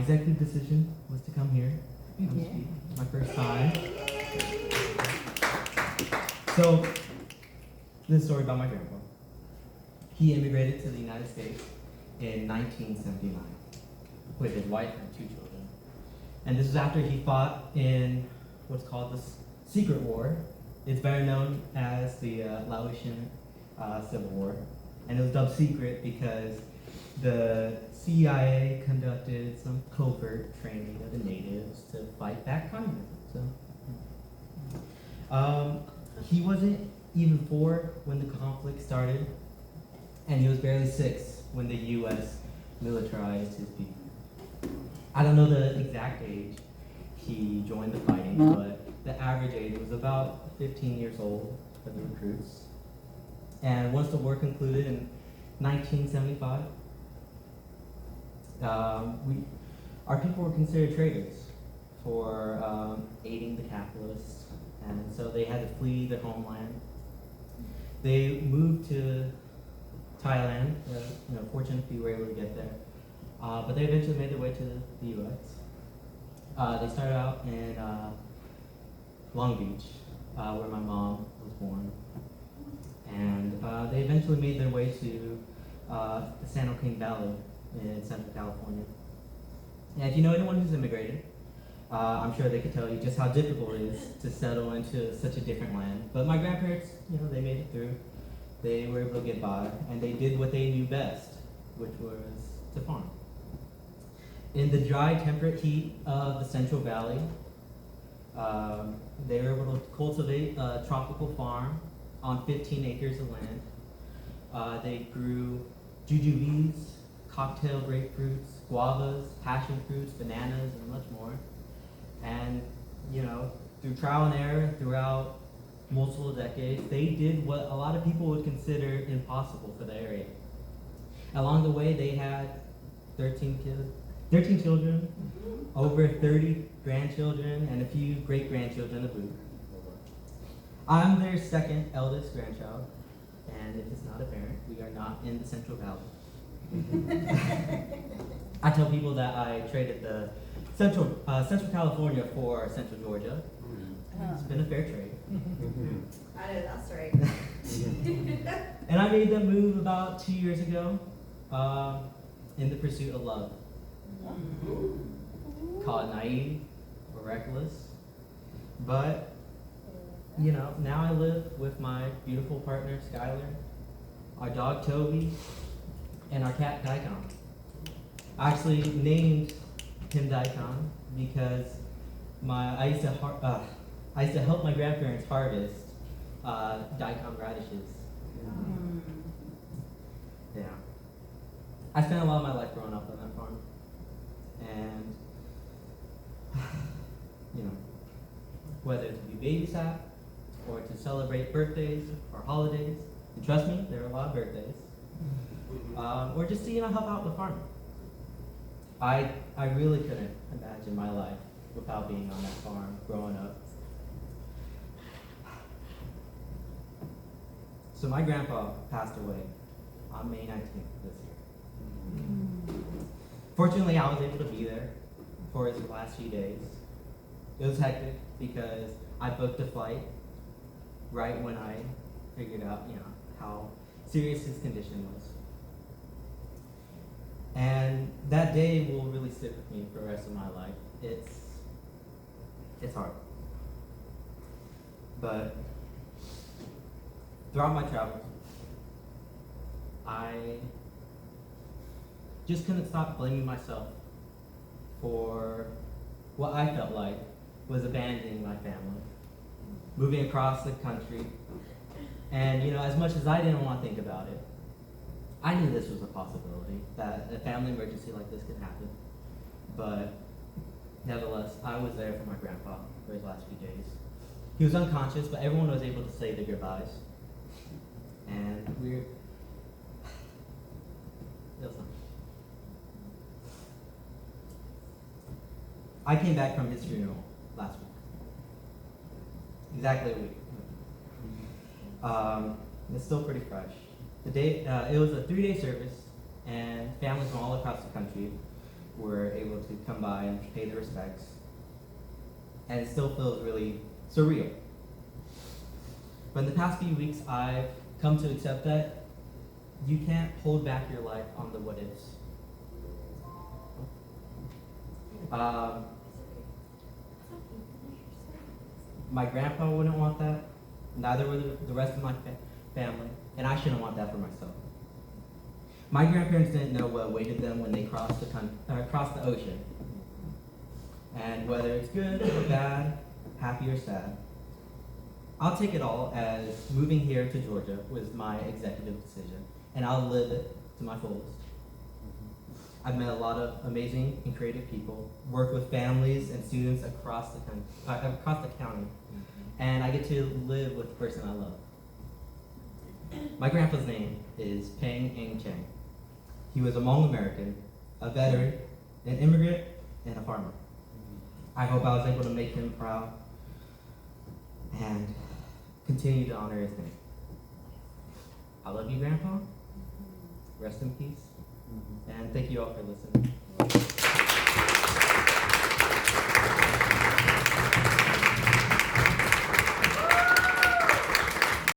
executive decision was to come here. Come speak. My first time. So, this is a story about my grandpa. He immigrated to the United States in 1979 with his wife and 2 children. And this was after he fought in what's called the Secret War. It's better known as the Laotian Civil War. And it was dubbed secret because the CIA conducted some covert training of the natives to fight back communism. So, he wasn't even 4 when the conflict started, and he was barely 6 when the U.S. militarized his people. I don't know the exact age he joined the fighting, but the average age was about 15 years old for the recruits. And once the war concluded in 1975, our people were considered traitors for aiding the capitalists, and so they had to flee their homeland. They moved to Thailand. Fortunate few were able to get there, but they eventually made their way to the U.S. They started out in Long Beach, where my mom was born, and they eventually made their way to the San Joaquin Valley in Central California. And if you know anyone who's immigrated, I'm sure they could tell you just how difficult it is to settle into such a different land. But my grandparents, they made it through. They were able to get by, and they did what they knew best, which was to farm. In the dry, temperate heat of the Central Valley, they were able to cultivate a tropical farm on 15 acres of land. They grew jujubes, cocktail grapefruits, guavas, passion fruits, bananas, and much more. And, through trial and error throughout multiple decades, they did what a lot of people would consider impossible for the area. Along the way, they had 13 children, over 30 grandchildren, and a few great-grandchildren to boot. I'm their second eldest grandchild, and if it's not apparent, we are not in the Central Valley. I tell people that I traded the Central California for Central Georgia. It's been a fair trade. I know, that's right. And I made them move about 2 years ago in the pursuit of love. Call it naive or reckless. But, now I live with my beautiful partner, Skylar, our dog, Toby, and our cat, Daikon. I actually named him Daikon because I used to help my grandparents harvest daikon radishes. Yeah. I spent a lot of my life growing up on that farm. And, whether to be babysat or to celebrate birthdays or holidays, and trust me, there are a lot of birthdays, or just to, help out with farming. I really couldn't imagine my life without being on that farm growing up. So my grandpa passed away on May 19th this year. Fortunately, I was able to be there for his last few days. It was hectic because I booked a flight right when I figured out, how serious his condition was. And that day will really stick with me for the rest of my life. It's hard. But throughout my travels, I just couldn't stop blaming myself for what I felt like was abandoning my family, moving across the country. And, as much as I didn't want to think about it, I knew this was a possibility, that a family emergency like this could happen. But nevertheless, I was there for my grandpa for his last few days. He was unconscious, but everyone was able to say their goodbyes. And it was nice. I came back from his funeral last week. Exactly a week. It's still pretty fresh. The day, it was a 3-day service, and families from all across the country were able to come by and pay their respects. And it still feels really surreal. But in the past few weeks, I've come to accept that you can't hold back your life on the what ifs. My grandpa wouldn't want that. Neither would the rest of my family. And I shouldn't want that for myself. My grandparents didn't know what awaited them when they crossed the ocean. And whether it's good or bad, happy or sad, I'll take it all as moving here to Georgia was my executive decision, and I'll live it to my fullest. I've met a lot of amazing and creative people, worked with families and students across the county, and I get to live with the person I love. My grandpa's name is Peng Eng Cheng. He was a Hmong American, a veteran, an immigrant, and a farmer. I hope I was able to make him proud and continue to honor his name. I love you, Grandpa. Rest in peace. And thank you all for listening.